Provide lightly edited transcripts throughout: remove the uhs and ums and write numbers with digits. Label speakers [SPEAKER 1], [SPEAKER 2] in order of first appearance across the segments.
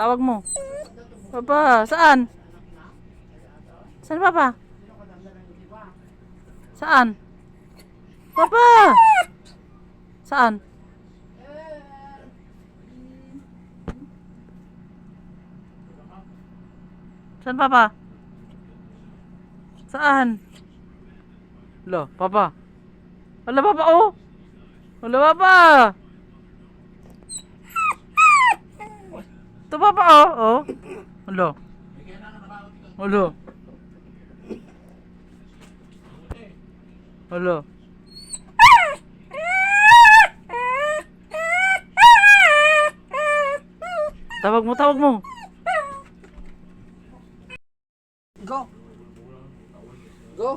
[SPEAKER 1] Tawag mo. Papa, saan? Saan papa? Saan? Papa! Saan? Saan papa? Saan? Lo, papa. Wala papa oh. Wala papa. Ito papa oh. Oh. Wala. Wala. Wala. Tawag mo, tawag mo.
[SPEAKER 2] Go. Go.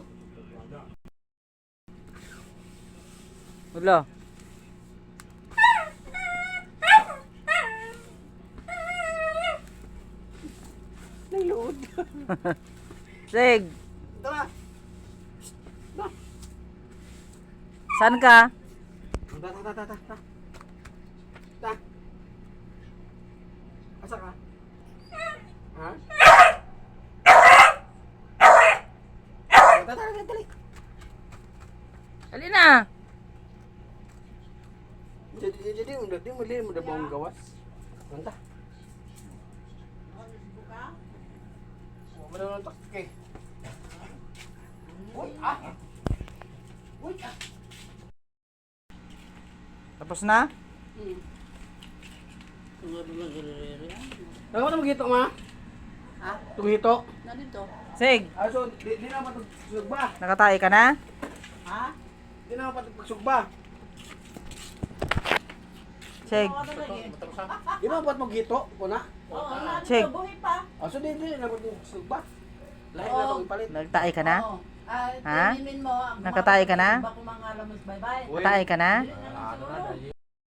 [SPEAKER 1] Wala.
[SPEAKER 2] Nailood.
[SPEAKER 1] Sig,
[SPEAKER 2] Tara.
[SPEAKER 1] saan ka?
[SPEAKER 2] Ta. Ta. Asa ka? Ha? Dali.
[SPEAKER 1] Dali na.
[SPEAKER 2] Jadi udah udah bawang gawas. Mantap. Udah nonton. Oke. Uy, ah. Uy, ah.
[SPEAKER 1] Tapos na?
[SPEAKER 2] Ano mo gito, ma?
[SPEAKER 3] Ha?
[SPEAKER 2] Tungito.
[SPEAKER 3] Nandito.
[SPEAKER 1] Sig,
[SPEAKER 2] Ah, so di na pagsugba.
[SPEAKER 1] nakatae ka na?
[SPEAKER 3] Ha?
[SPEAKER 2] Di na pagsugba.
[SPEAKER 1] Sig,
[SPEAKER 2] Di na pat magito ko na.
[SPEAKER 3] Oo,
[SPEAKER 1] Check.
[SPEAKER 3] nandito. Buhay pa.
[SPEAKER 2] Ah, so di na pagsugba. Lahi na
[SPEAKER 3] Oo.
[SPEAKER 2] pag ipalit.
[SPEAKER 1] nagtae ka na?
[SPEAKER 3] Oo. Ah,
[SPEAKER 1] Ha?
[SPEAKER 3] tinimin mo.
[SPEAKER 1] Nakatay ka na?
[SPEAKER 3] Bako mga lamas bye-bye.
[SPEAKER 1] Nakatae ka na?
[SPEAKER 3] Dili na lang siguro.